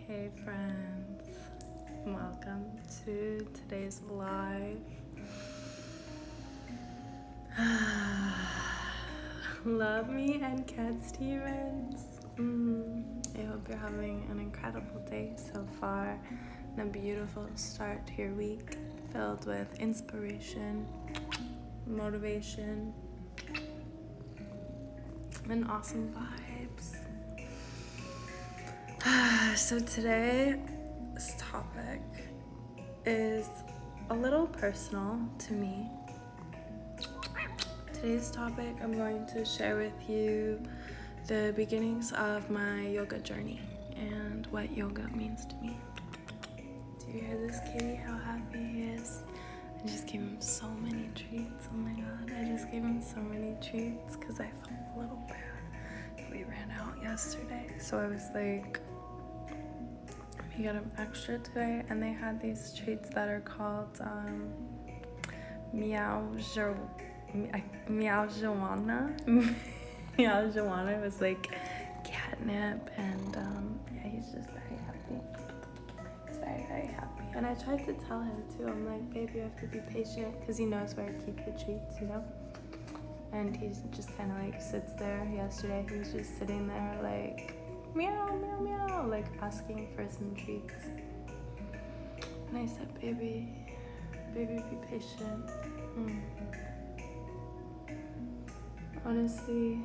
Hey friends, welcome to today's live. Love me and Cat Stevens. I hope you're having an incredible day so far and a beautiful start to your week filled with inspiration, motivation, and awesome vibes. So today's topic is a little personal to me. Today's topic, I'm going to share with you the beginnings of my yoga journey and what yoga means to me. Do you hear this kitty? How happy he is. I just gave him so many treats. Oh my god, I just gave him so many treats because I felt a little bad. We ran out yesterday, so I was like, let me get him extra today. And they had these treats that are called Meow Joanna. Meow Joanna. It was like catnip, and yeah, he's just very happy. He's very, very happy. And I tried to tell him too. I'm like, babe, you have to be patient because he knows where to keep the treats, you know. And he just kind of like sits there. Yesterday, he was just sitting there like meow, meow, meow, like asking for some treats. And I said, baby, be patient. Honestly,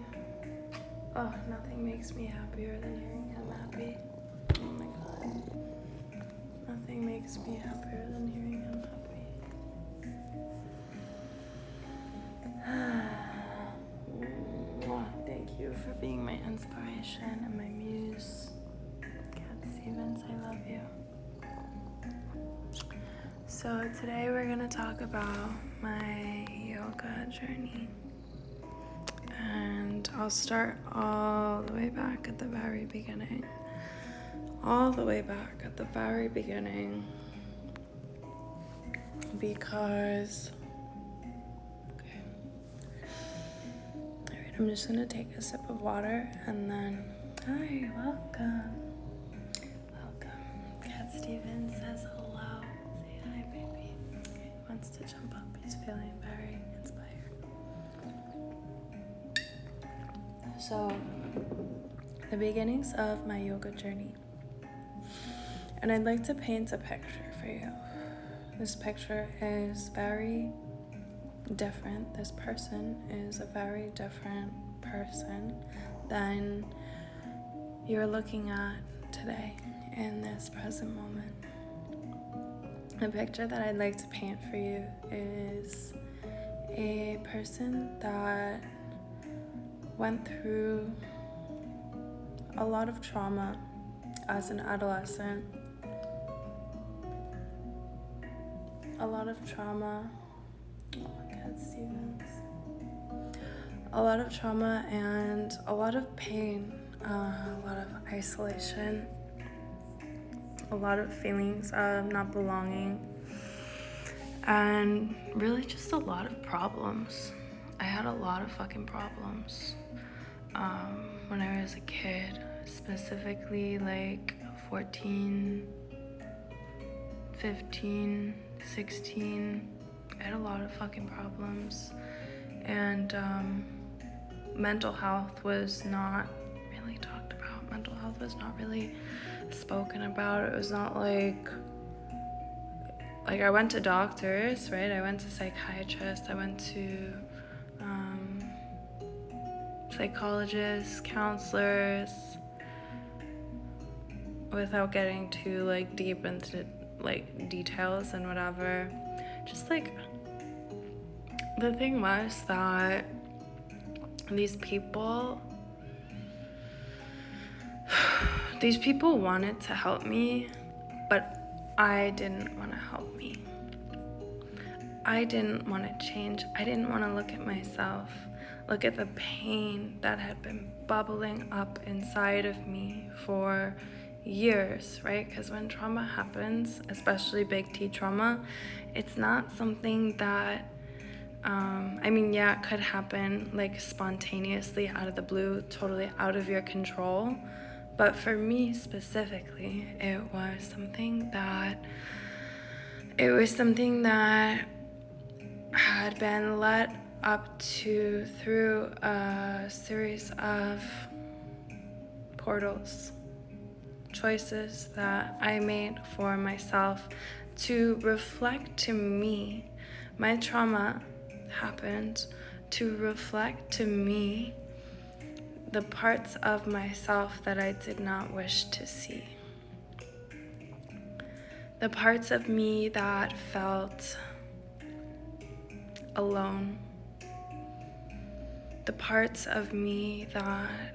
nothing makes me happier than hearing him happy. Oh my god. Nothing makes me happier than hearing him happy. Thank you for being my inspiration and my muse. Cat Stevens, I love you. So today we're going to talk about my yoga journey. And I'll start all the way back at the very beginning. Because, alright, I'm just gonna take a sip of water and then, hi, welcome. Cat Stevens says hello. Say hi, baby. Okay, he wants to jump up. He's feeling very inspired. So, the beginnings of my yoga journey. And I'd like to paint a picture for you. This picture is very different. This person is a very different person than you're looking at today in this present moment. The picture that I'd like to paint for you is a person that went through a lot of trauma as an adolescent. A lot of trauma. Cat Stevens. A lot of trauma and a lot of pain, a lot of isolation, a lot of feelings of not belonging, and really just a lot of problems. I had a lot of fucking problems when I was a kid, specifically like 14, 15, 16. I had a lot of fucking problems, and mental health was not really talked about. Mental health was not really spoken about. It was not like I went to doctors, right? I went to psychiatrists, I went to psychologists, counselors, without getting too like deep into like details and whatever. Just like the thing was that these people wanted to help me, but I didn't want to help me. I didn't want to change. I didn't want to look at myself, look at the pain that had been bubbling up inside of me for years, right? Because when trauma happens, especially big T trauma, it's not something that it could happen like spontaneously out of the blue, totally out of your control, But for me specifically, it was something that had been led up to through a series of portals, choices that I made for myself to reflect to me. My trauma happened to reflect to me the parts of myself that I did not wish to see. The parts of me that felt alone. The parts of me that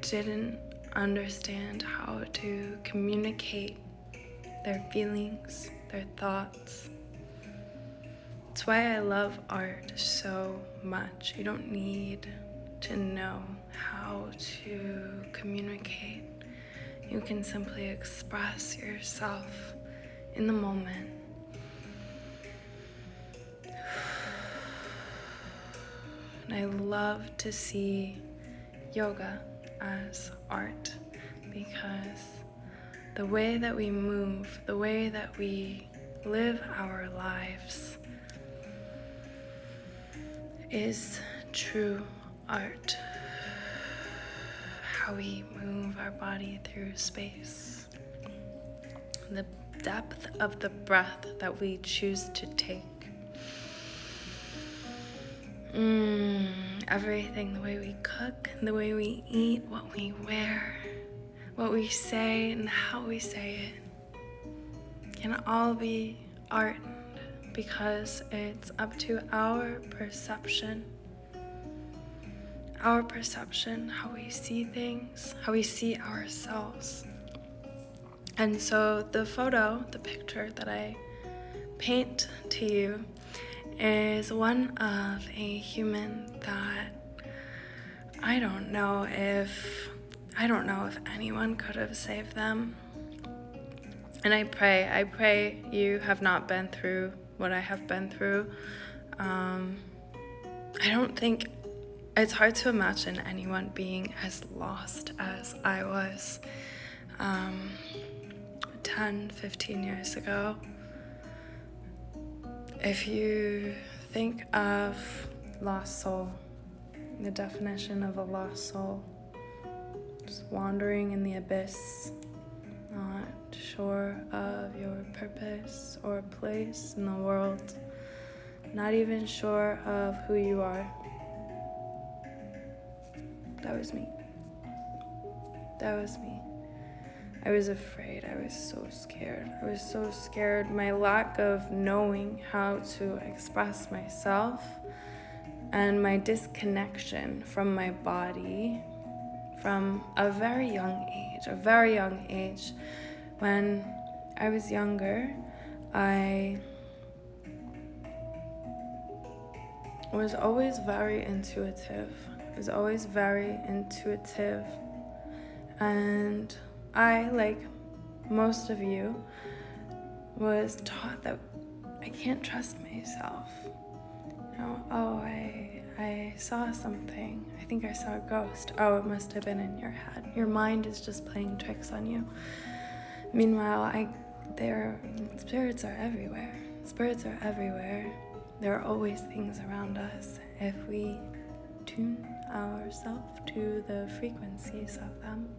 didn't understand how to communicate their feelings, their thoughts. That's why I love art so much. You don't need to know how to communicate. You can simply express yourself in the moment. And I love to see yoga as art because the way that we move, the way that we live our lives is true art. How we move our body through space. The depth of the breath that we choose to take. Everything, the way we cook, the way we eat, what we wear, what we say and how we say it can all be art because it's up to our perception, how we see things, how we see ourselves. And so the picture that I paint to you is one of a human that I don't know if anyone could have saved them. And I pray you have not been through what I have been through. I don't think, it's hard to imagine anyone being as lost as I was 10, 15 years ago. If you think of lost soul, the definition of a lost soul, just wandering in the abyss, not sure of your purpose or place in the world, not even sure of who you are. That was me. I was afraid. I was so scared. My lack of knowing how to express myself and my disconnection from my body from a very young age. When I was younger, I was always very intuitive. And I, like most of you, was taught that I can't trust myself. I saw something. I think I saw a ghost. Oh, it must have been in your head. Your mind is just playing tricks on you. Meanwhile, spirits are everywhere. There are always things around us if we tune ourselves to the frequencies of them.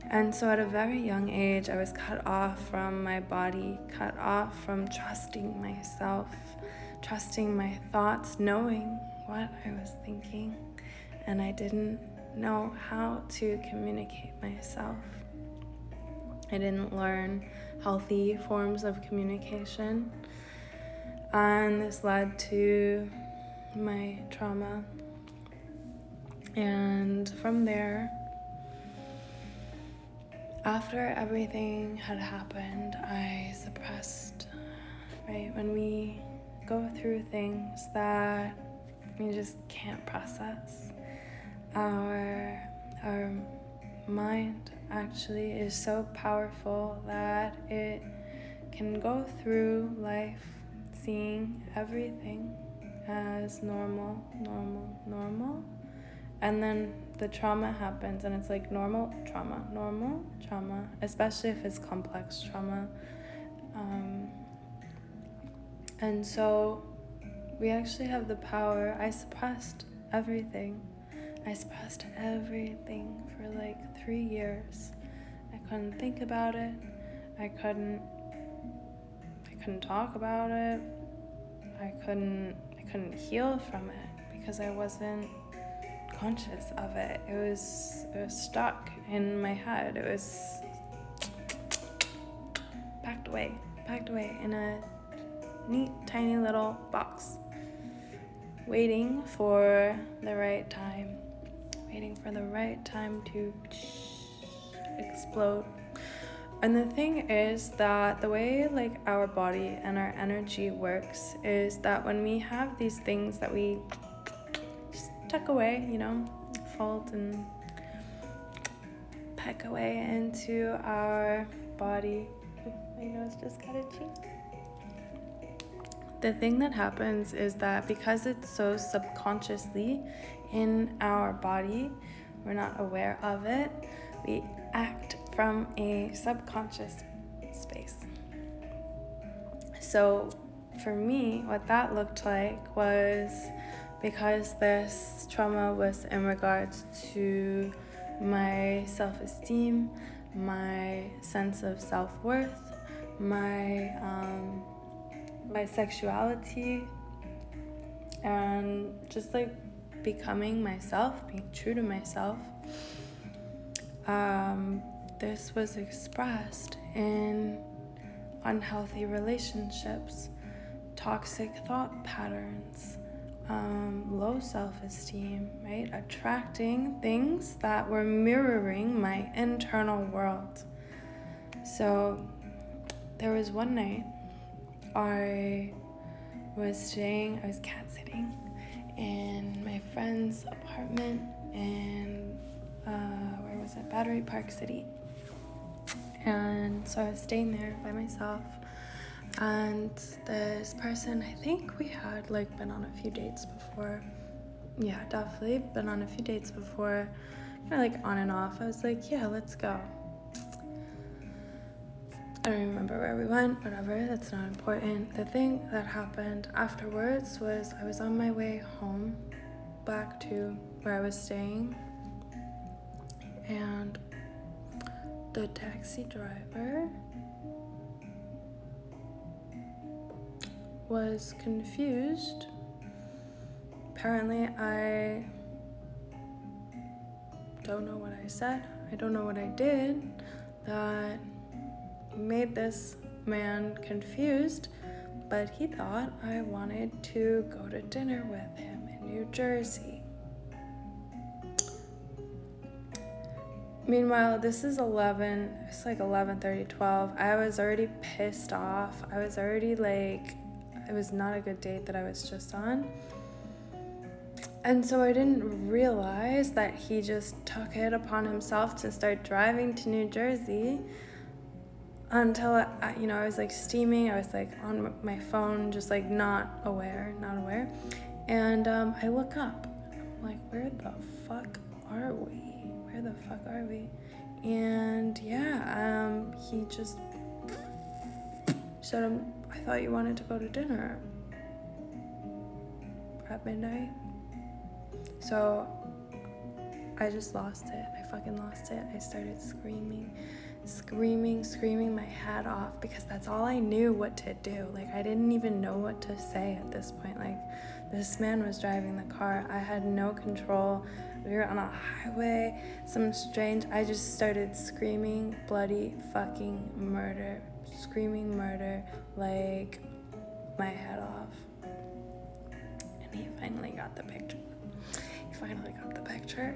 And so at a very young age, I was cut off from my body, cut off from trusting myself, trusting my thoughts, knowing what I was thinking. And I didn't know how to communicate myself. I didn't learn healthy forms of communication. And this led to my trauma. And from there, after everything had happened, I suppressed, right? When we go through things that we just can't process, our mind actually is so powerful that it can go through life seeing everything as normal, and then the trauma happens, and it's like normal trauma, especially if it's complex trauma. And so we actually have the power. I suppressed everything for like 3 years. I couldn't think about it. I couldn't talk about it. I couldn't heal from it because I wasn't conscious of it. It was stuck in my head. It was packed away in a neat tiny little box, waiting for the right time to explode. And the thing is that the way like our body and our energy works is that when we have these things that we just tuck away, fold and peck away into our body. My nose just got itchy. The thing that happens is that because it's so subconsciously in our body, we're not aware of it, we act from a subconscious space. So for me, what that looked like was, because this trauma was in regards to my self-esteem, my sense of self-worth, my sexuality, and just like becoming myself, being true to myself. This was expressed in unhealthy relationships, toxic thought patterns, low self-esteem, right? Attracting things that were mirroring my internal world. So there was one night I was cat sitting in my friend's apartment in, where was it? Battery Park City. And so I was staying there by myself. And this person, I think we had like been on a few dates before. Yeah, definitely been on a few dates before. Kind of like on and off. I was like, yeah, let's go. I don't remember where we went, whatever, that's not important. The thing that happened afterwards was I was on my way home, back to where I was staying, and the taxi driver was confused. Apparently, I don't know what I said, I don't know what I did, that made this man confused, but he thought I wanted to go to dinner with him in New Jersey. Meanwhile, this is 11:30, 12. I was already pissed off. I was already like, it was not a good date that I was just on. And so I didn't realize that he just took it upon himself to start driving to New Jersey until I was like steaming. I was like on my phone, just like not aware. And I look up. I'm like, where the fuck are we? And he just said, I thought you wanted to go to dinner at midnight. So I just lost it. I fucking lost it. I started screaming my head off, because that's all I knew what to do. Like, I didn't even know what to say at this point. Like, this man was driving the car. I had no control. We were on a highway, I just started screaming bloody fucking murder, like my head off. And he finally got the picture.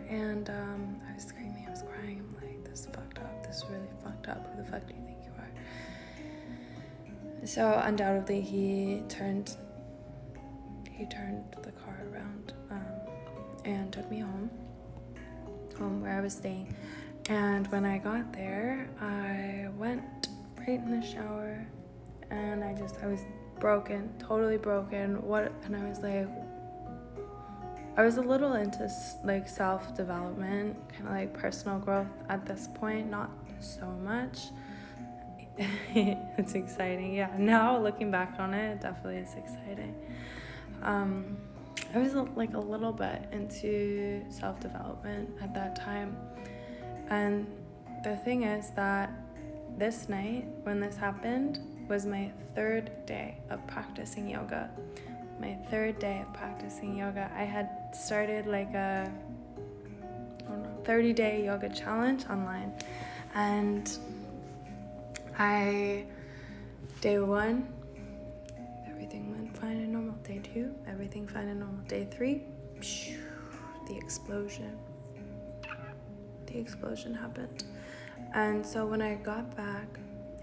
And I was screaming, I was crying. I'm like, this is fucked up. This is really fucked up. Who the fuck do you think you are? So undoubtedly he turned the car around and took me home where I was staying. And when I got there, I went right in the shower, and I was broken, totally broken. And I was like, I was a little into like self-development, kind of like personal growth at this point, not so much. It's exciting. Yeah, now looking back on it, it definitely is exciting. I was like a little bit into self-development at that time. And the thing is that this night, when this happened, was my 3rd day of practicing yoga. My 3rd day of practicing yoga. I had started like a 30-day yoga challenge online. And day 1, everything went fine and normal. Day 2, everything fine and normal. Day 3, the explosion. The explosion happened. And so when I got back,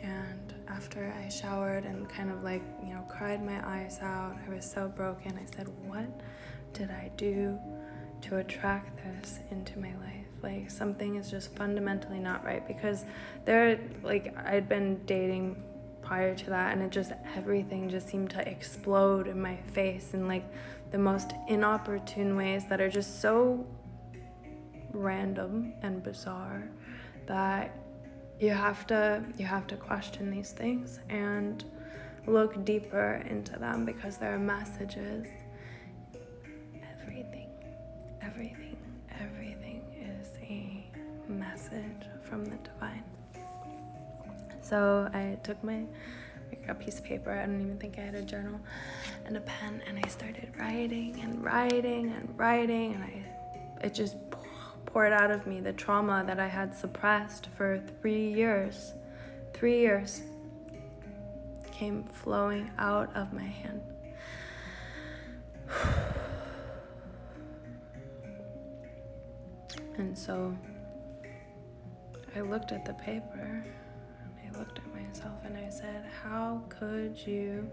and after I showered and kind of like, cried my eyes out, I was so broken. I said, what did I do to attract this into my life? Like, something is just fundamentally not right, because I'd been dating prior to that, and everything just seemed to explode in my face in like the most inopportune ways that are just so random and bizarre that you have to question these things and look deeper into them, because there are messages. Everything is a message from the divine. So I took a piece of paper, I don't even think I had a journal, and a pen, and I started writing, and it just poured out of me, the trauma that I had suppressed for 3 years. 3 years came flowing out of my hand. And so I looked at the paper, and I looked at myself, and I said, how could you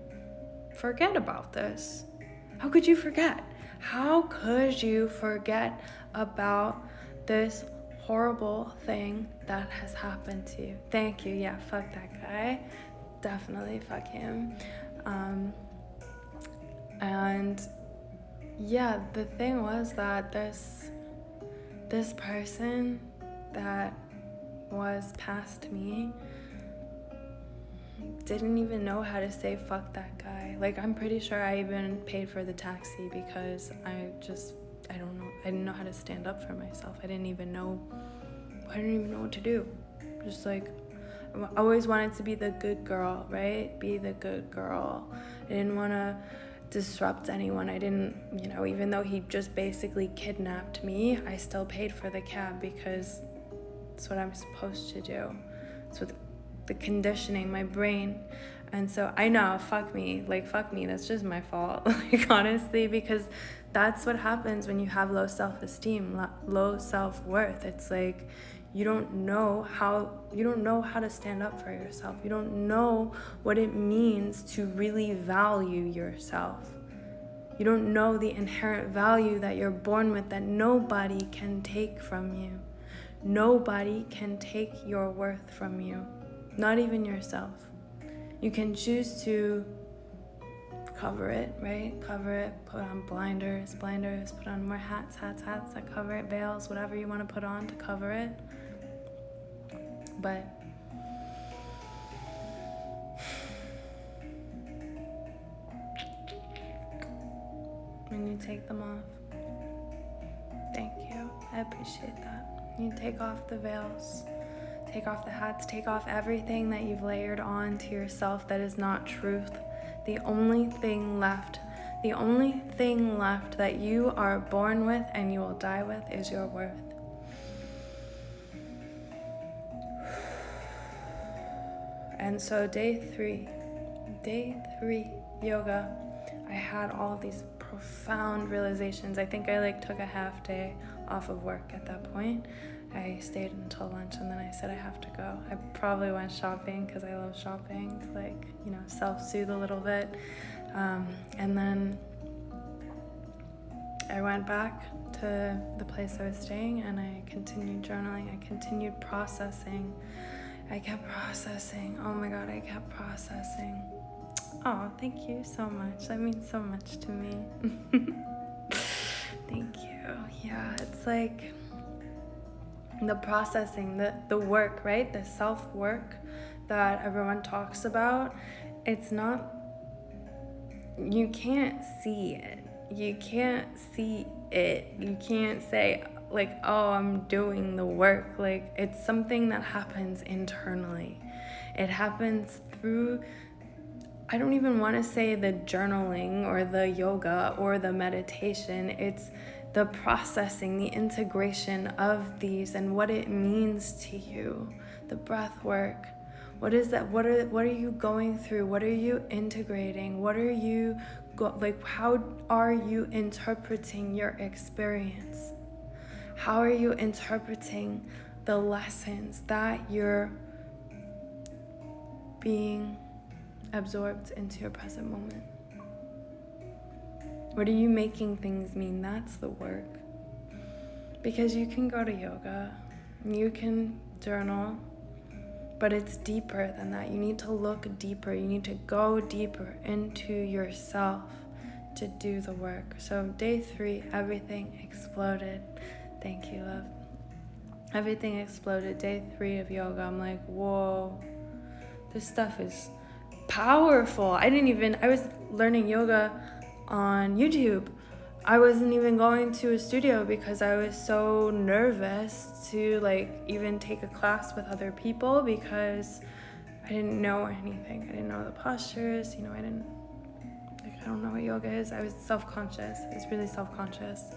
forget about this? How could you forget? How could you forget about this horrible thing that has happened to you? Thank you. Yeah, fuck that guy. Definitely fuck him. And yeah, the thing was that this person that was past me didn't even know how to say fuck that guy. Like, I'm pretty sure I even paid for the taxi, because I don't know. I didn't know how to stand up for myself. I didn't even know what to do. Just like, I always wanted to be the good girl, right? Be the good girl. I didn't want to disrupt anyone. I didn't, even though he just basically kidnapped me, I still paid for the cab, because it's what I'm supposed to do. It's what the conditioning, my brain. And so I know, fuck me, that's just my fault, like, honestly, because that's what happens when you have low self-esteem, low self-worth. It's like, you don't know how to stand up for yourself. You don't know what it means to really value yourself. You don't know the inherent value that you're born with, that nobody can take from you. Nobody can take your worth from you, not even yourself. You can choose to cover it, right? Cover it, put on blinders, put on more hats that cover it, veils, whatever you want to put on to cover it. But when you take them off, thank you, I appreciate that. You take off the veils, take off the hats, take off everything that you've layered on to yourself that is not truth. The only thing left that you are born with and you will die with is your worth. And so day three yoga, I had all these profound realizations. I think I took a half day off of work at that point. I stayed until lunch, and then I said I have to go. I probably went shopping, because I love shopping, to self-soothe a little bit. And then I went back to the place I was staying, and I continued journaling. I continued processing. I kept processing. Oh my God, I kept processing. Oh, thank you so much. That means so much to me. Thank you. Yeah, it's like the processing, the work, right? The self-work that everyone talks about. It's not, you can't see it. You can't see it. You can't say, like, oh, I'm doing the work. Like, it's something that happens internally. It happens through, I don't even want to say the journaling or the yoga or the meditation. It's the processing, the integration of these and what it means to you, the breath work. What is that? What are you going through? What are you integrating? What are you how are you interpreting your experience? How are you interpreting the lessons that you're being absorbed into your present moment? What are you making things mean? That's the work. Because you can go to yoga, you can journal, but it's deeper than that. You need to look deeper. You need to go deeper into yourself to do the work. So day 3, everything exploded. Thank you, love. Everything exploded. Day 3 of yoga, I'm like, whoa, this stuff is powerful. I was learning yoga on YouTube. I wasn't even going to a studio because I was so nervous to even take a class with other people because I didn't know anything. I didn't know the postures, I don't know what yoga is. I was self-conscious. I was really self-conscious.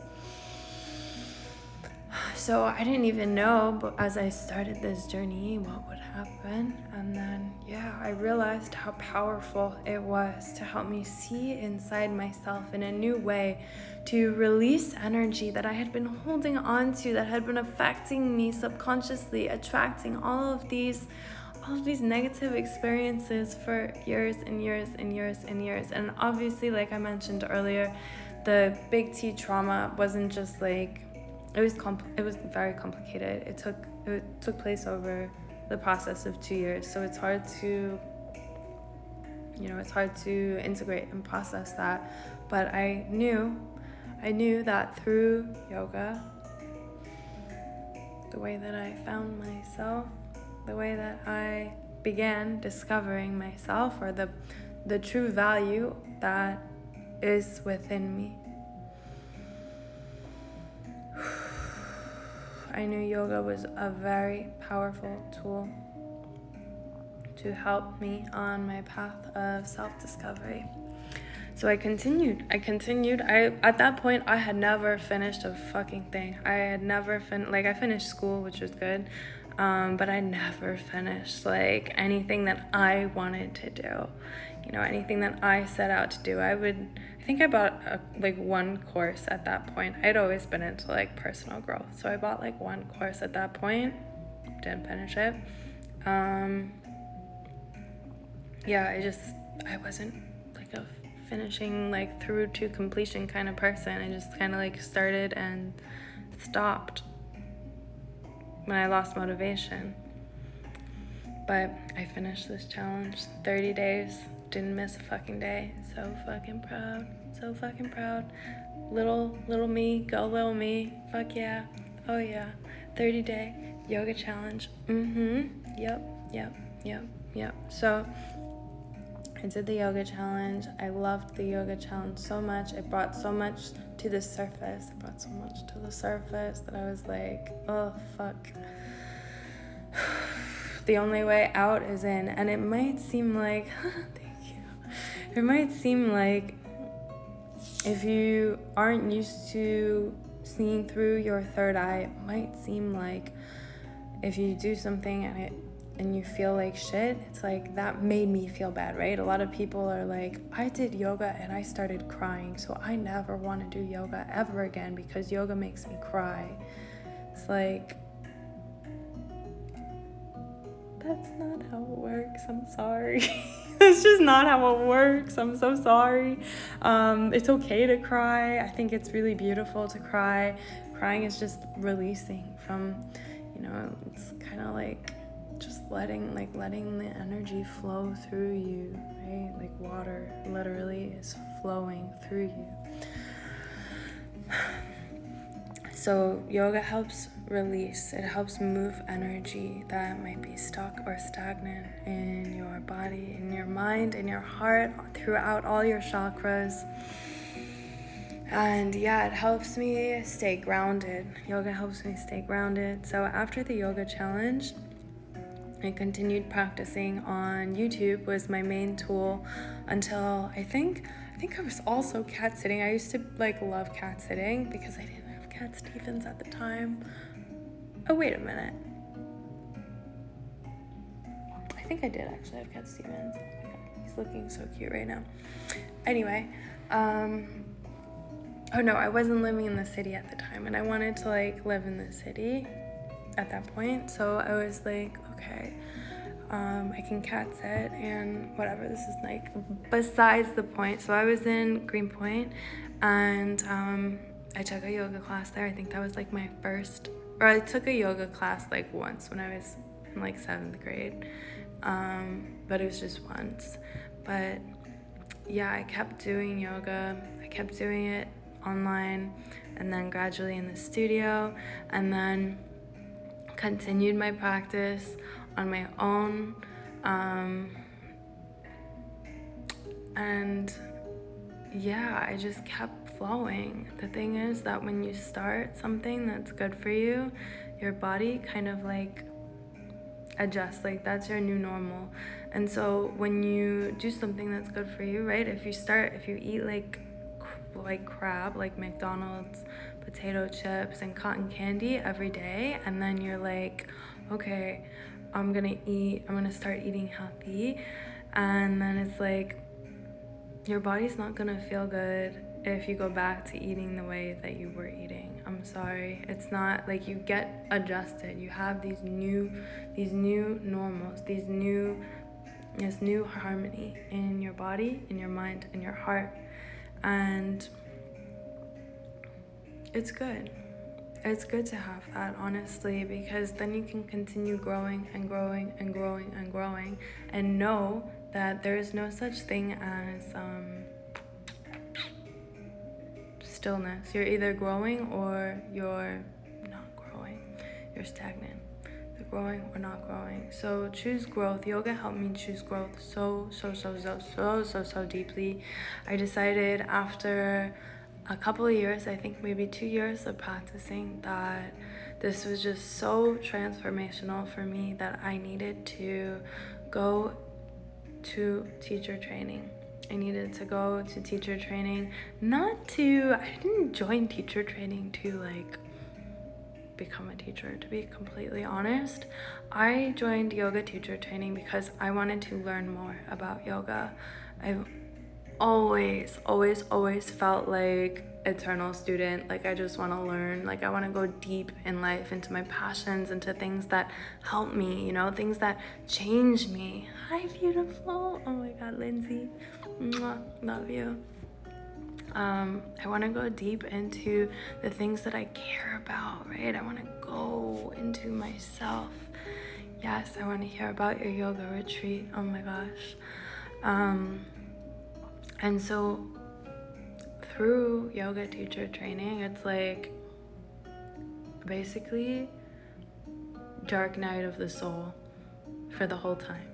So I didn't even know, but as I started this journey, what would happen. And then, I realized how powerful it was to help me see inside myself in a new way, to release energy that I had been holding on to, that had been affecting me subconsciously, attracting all of these negative experiences for years and years and years and years. And obviously, like I mentioned earlier, the big T trauma wasn't just it was very complicated. It took place over the process of 2 years. So it's hard to integrate and process that. But I knew that through yoga, the way that I found myself, the way that I began discovering myself, or the true value that is within me. I knew yoga was a very powerful tool to help me on my path of self-discovery. So I continued. At that point, I had never finished a fucking thing. I had never I finished school, which was good, but I never finished anything that I wanted to do. Anything that I set out to do. I think I bought one course at that point. I'd always been into personal growth, so I bought one course at that point. Didn't finish it. I wasn't a finishing through to completion kind of person. I just kind of started and stopped when I lost motivation. But I finished this challenge, 30 days, didn't miss a fucking day. So fucking proud. Little me, go little me, fuck yeah, oh yeah. 30-day yoga challenge. Yep. So I did the yoga challenge. I loved the yoga challenge so much. It brought so much to the surface. That I was like, oh fuck. The only way out is in. And it might seem thank you. It might seem if you aren't used to seeing through your third eye, it might seem if you do something and you feel shit, it's that made me feel bad, right? A lot of people are I did yoga and I started crying, so I never want to do yoga ever again because yoga makes me cry. It's that's not how it works. I'm sorry. That's just not how it works. I'm so sorry. It's okay to cry. I think it's really beautiful to cry. Crying is just releasing from, it's kind of just letting the energy flow through you, right? Water literally is flowing through you. So yoga helps release, it helps move energy that might be stuck or stagnant in your body, in your mind, in your heart, throughout all your chakras. And yeah, it helps me stay grounded. Yoga helps me stay grounded. So after the yoga challenge, I continued practicing on YouTube was my main tool until I think I was also cat sitting. I used to love cat sitting because I didn't have Cat Stevens at the time. Oh, wait a minute. I think I did actually have Cat Stevens. Oh my god, he's looking so cute right now. Anyway, oh no, I wasn't living in the city at the time, and I wanted to live in the city at that point. So I was like, okay, I can cat sit and whatever. This is besides the point. So I was in Greenpoint, and I took a yoga class there. I think that was my first, or I took a yoga class once when I was in 7th grade, but it was just once. But yeah, I kept doing yoga. I kept doing it online, and then gradually in the studio, and then continued my practice on my own, and yeah, I just kept flowing. The thing is that when you start something that's good for you, your body kind of adjusts, that's your new normal. And so when you do something that's good for you, right, if you eat crab, McDonald's potato chips and cotton candy every day, and then you're okay, I'm gonna start eating healthy, and then it's your body's not gonna feel good if you go back to eating the way that you were eating. I'm sorry, it's not. You get adjusted, you have these new normals, this new harmony in your body, in your mind, in your heart, and it's good. It's good to have that, honestly, because then you can continue growing and growing and growing and growing, and know that there is no such thing as stillness. You're either growing or you're not growing. You're stagnant. You're growing or not growing. So choose growth. Yoga helped me choose growth so deeply. I decided after a couple of years, I think maybe 2 years of practicing, that this was just so transformational for me that I needed to go to teacher training. I needed to go to teacher training, I didn't join teacher training to become a teacher, to be completely honest. I joined yoga teacher training because I wanted to learn more about yoga. I've always felt like eternal student. I just want to learn. I want to go deep in life, into my passions, into things that help me, things that change me. Hi, beautiful. Oh my god, Lindsay. Mwah, love you. I want to go deep into the things that I care about, right? I want to go into myself. Yes, I want to hear about your yoga retreat. Oh my gosh. And so through yoga teacher training, it's basically dark night of the soul for the whole time.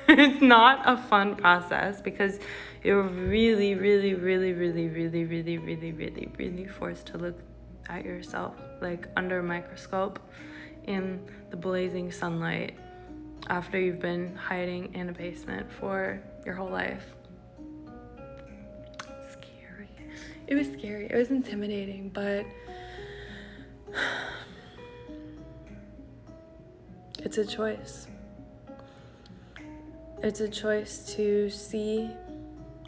It's not a fun process because you're really forced to look at yourself under a microscope in the blazing sunlight after you've been hiding in a basement for your whole life. It was scary. It was intimidating, but it's a choice. It's a choice to see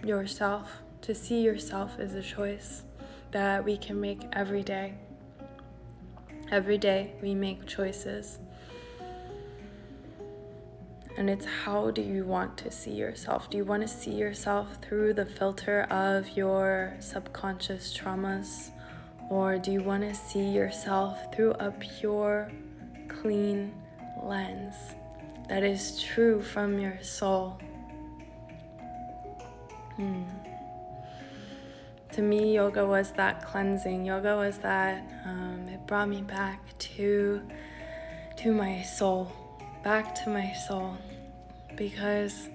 yourself. To see yourself is a choice that we can make every day. Every day we make choices. And it's, how do you want to see yourself? Do you want to see yourself through the filter of your subconscious traumas? Or do you want to see yourself through a pure, clean lens that is true from your soul? To me, yoga was that cleansing. Yoga was that, it brought me back to my soul, back to my soul, because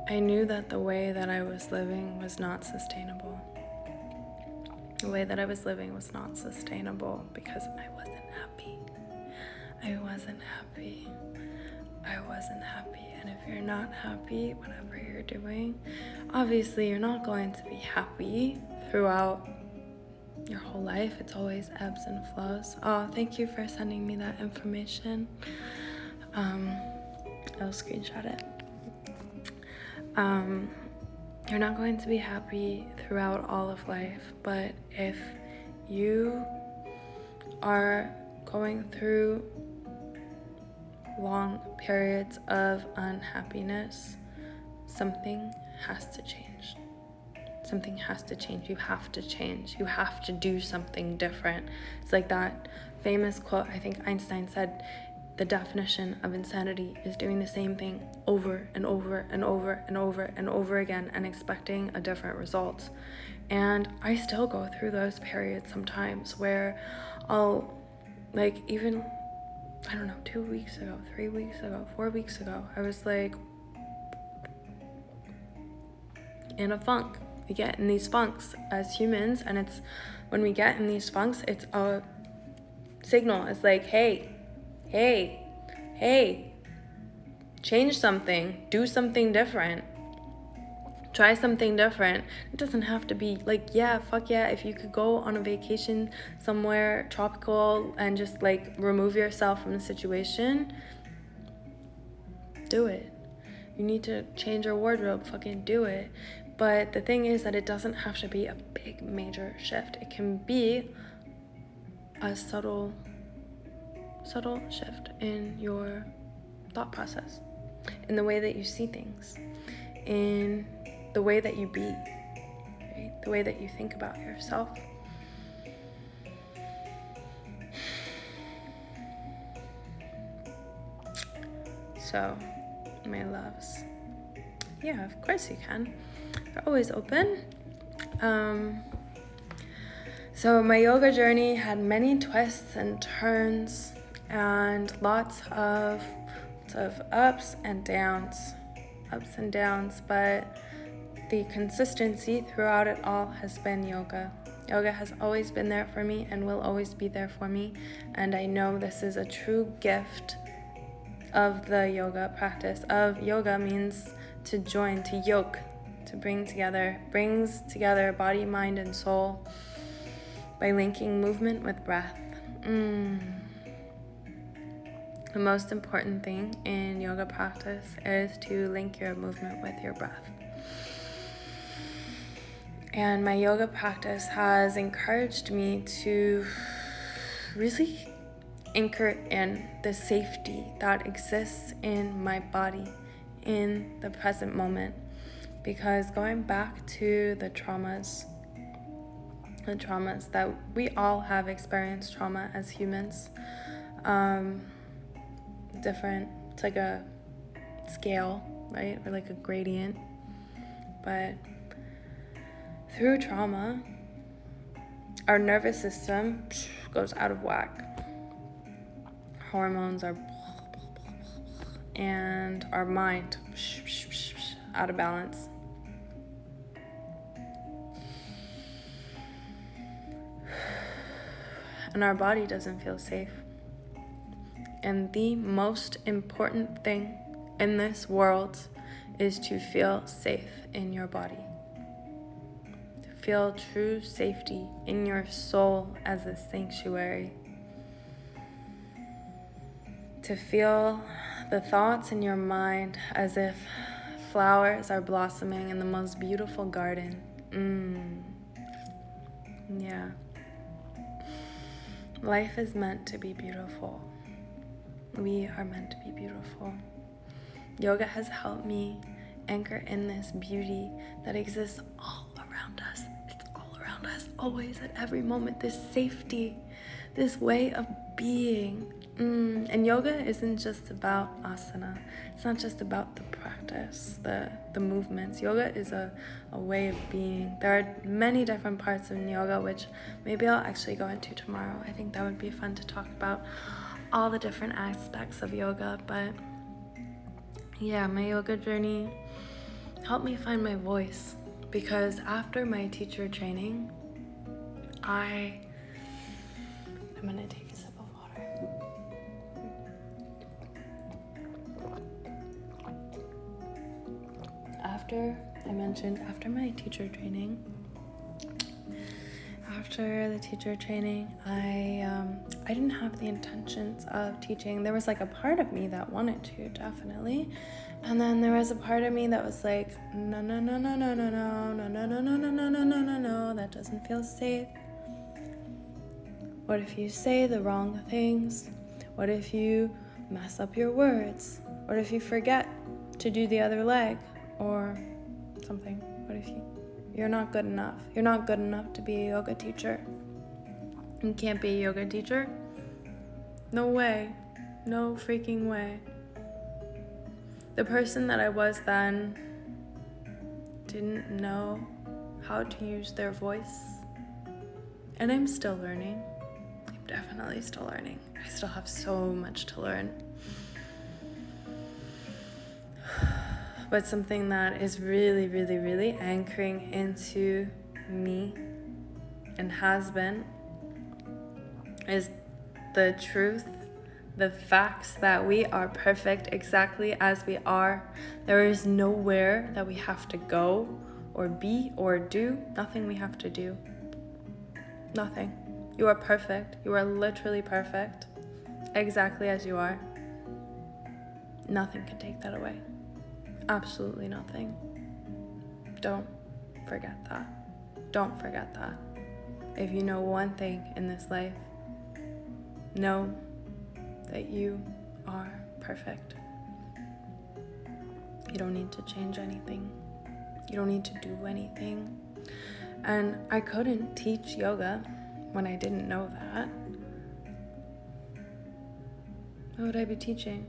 I knew that the way that I was living was not sustainable. The way that I was living was not sustainable because I wasn't happy. I wasn't happy. I wasn't happy. And if you're not happy, whatever you're doing, obviously you're not going to be happy throughout your whole life. It's always ebbs and flows. Oh, thank you for sending me that information. I'll screenshot it. You're not going to be happy throughout all of life, but if you are going through long periods of unhappiness, something has to change. Something has to change. You have to change. You have to do something different. It's like that famous quote, I think Einstein said, the definition of insanity is doing the same thing over and over and over and over and over again and expecting a different result. And I still go through those periods sometimes where I'll, like, even, I don't know, 2 weeks ago, 3 weeks ago, 4 weeks ago, I was like in a funk. We get in these funks as humans, and it's when we get in these funks, it's a signal. It's like, hey, change something, do something different, try something different. It doesn't have to be like, yeah, fuck yeah, if you could go on a vacation somewhere tropical and just like remove yourself from the situation, do it. You need to change your wardrobe, fucking do it. But the thing is that it doesn't have to be a big major shift. It can be a subtle shift in your thought process, in the way that you see things, in the way that you be, right? The way that you think about yourself. So, my loves, yeah, of course you can. They're always open. So my yoga journey had many twists and turns and lots of ups and downs, but the consistency throughout it all has been yoga. Yoga has always been there for me and will always be there for me, and I know this is a true gift of the yoga practice. Of yoga means to join, to yoke, to brings together body, mind, and soul by linking movement with breath. The most important thing in yoga practice is to link your movement with your breath. And my yoga practice has encouraged me to really anchor in the safety that exists in my body, in the present moment. Because going back to the traumas that we all have experienced trauma as humans, different, it's like a scale, right? Or like a gradient. But through trauma, our nervous system goes out of whack. Hormones are, and our mind out of balance. And our body doesn't feel safe. And the most important thing in this world is to feel safe in your body. To feel true safety in your soul as a sanctuary. To feel the thoughts in your mind as if flowers are blossoming in the most beautiful garden. Yeah. Life is meant to be beautiful. We are meant to be beautiful. Yoga has helped me anchor in this beauty that exists all around us. It's all around yes, always, at every moment, this safety, this way of being. And yoga isn't just about asana. It's not just about the practice, the movements. Yoga is a way of being. There are many different parts of yoga, which maybe I'll actually go into tomorrow. I think that would be fun to talk about all the different aspects of yoga. But yeah, my yoga journey helped me find my voice, because after my teacher training, I'm gonna take a sip of water. After my teacher training, I didn't have the intentions of teaching. There was like a part of me that wanted to, definitely, and then there was a part of me that was like, no, that doesn't feel safe. What if you say the wrong things? What if you mess up your words? What if you forget to do the other leg or something? What if you're not good enough? You're not good enough to be a yoga teacher. You can't be a yoga teacher? No way. No freaking way. The person that I was then didn't know how to use their voice. And I'm still learning. I'm definitely still learning. I still have so much to learn. But something that is really, really, really anchoring into me and has been is the truth, the facts that we are perfect exactly as we are. There is nowhere that we have to go or be or do. Nothing we have to do. Nothing. You are perfect. You are literally perfect exactly as you are. Nothing can take that away. Absolutely nothing. Don't forget that. Don't forget that. If you know one thing in this life, know that you are perfect. You don't need to change anything. You don't need to do anything. And I couldn't teach yoga when I didn't know that. What would I be teaching?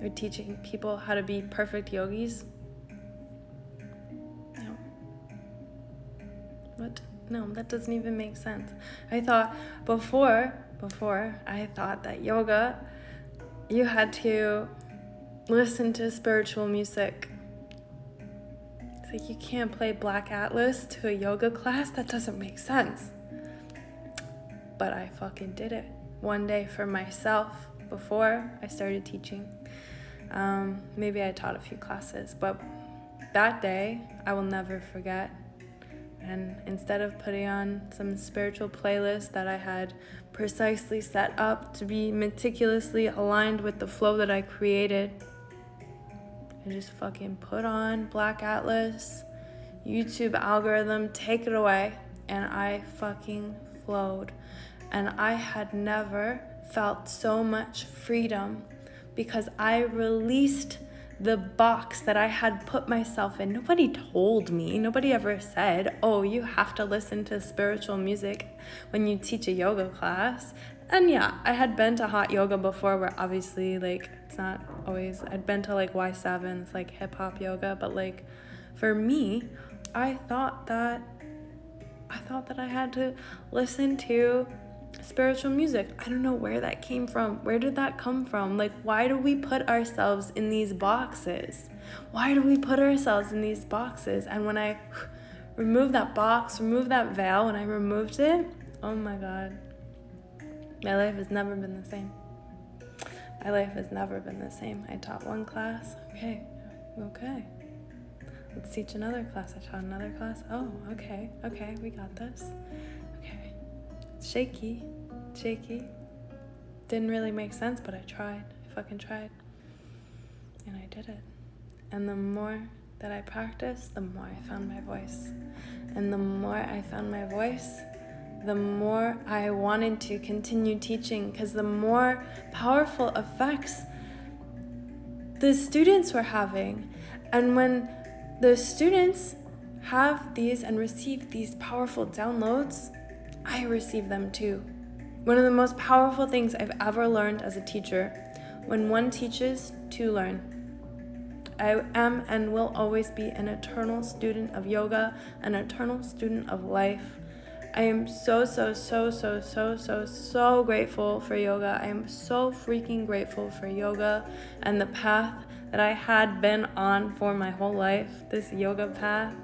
Are teaching people how to be perfect yogis? No. What? No, that doesn't even make sense. I thought before, I thought that yoga, you had to listen to spiritual music. It's like you can't play Black Atlas to a yoga class. That doesn't make sense. But I fucking did it one day for myself before I started teaching. Maybe I taught a few classes, but that day I will never forget. And instead of putting on some spiritual playlist that I had precisely set up to be meticulously aligned with the flow that I created, I just fucking put on Black Atlas, YouTube algorithm, take it away, and I fucking flowed. And I had never felt so much freedom because I released the box that I had put myself in. Nobody told me, nobody ever said, oh, you have to listen to spiritual music when you teach a yoga class. And yeah, I had been to hot yoga before where obviously like, it's not always, I'd been to like Y7, it's like hip hop yoga, but like for me, I thought that I had to listen to spiritual music. I don't know where that came from. Where did that come from? Like, why do we put ourselves in these boxes? Why do we put ourselves in these boxes? And when I removed that box, removed that veil, when I removed it, oh my God, my life has never been the same. My life has never been the same. I taught one class. Okay. Let's teach another class. I taught another class. Oh, okay, we got this. Okay. Shaky. Didn't really make sense, but I tried. I fucking tried. And I did it. And the more that I practiced, the more I found my voice. And the more I found my voice, the more I wanted to continue teaching, because the more powerful effects the students were having. And when the students have these and receive these powerful downloads, I receive them too. One of the most powerful things I've ever learned as a teacher: when one teaches, two learn. I am and will always be an eternal student of yoga, an eternal student of life. I am so grateful for yoga. I am so freaking grateful for yoga and the path that I had been on for my whole life, this yoga path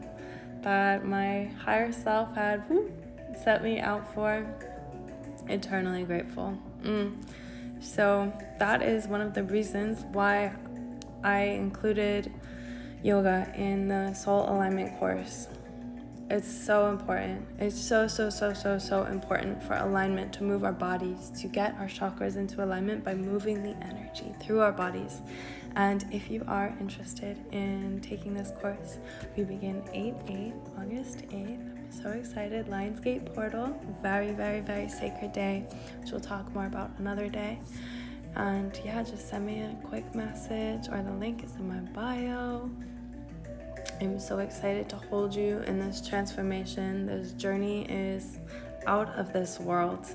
that my higher self had set me out for. Eternally grateful. So that is one of the reasons why I included yoga in the soul alignment course. It's so important. It's so important for alignment, to move our bodies, to get our chakras into alignment by moving the energy through our bodies. And if you are interested in taking this course, we begin August 8th. I'm so excited. Lionsgate Portal, very sacred day, which we'll talk more about another day. And yeah, just send me a quick message, or the link is in my bio. I'm so excited to hold you in this transformation. This journey is out of this world.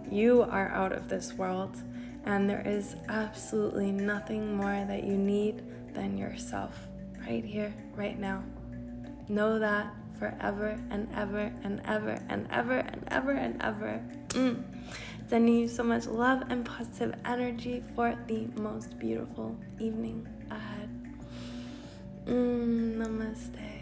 You are out of this world, and there is absolutely nothing more that you need than yourself, right here, right now. Know that forever and ever and ever and ever and ever and ever. Sending you so much love and positive energy for the most beautiful evening ahead. Namaste.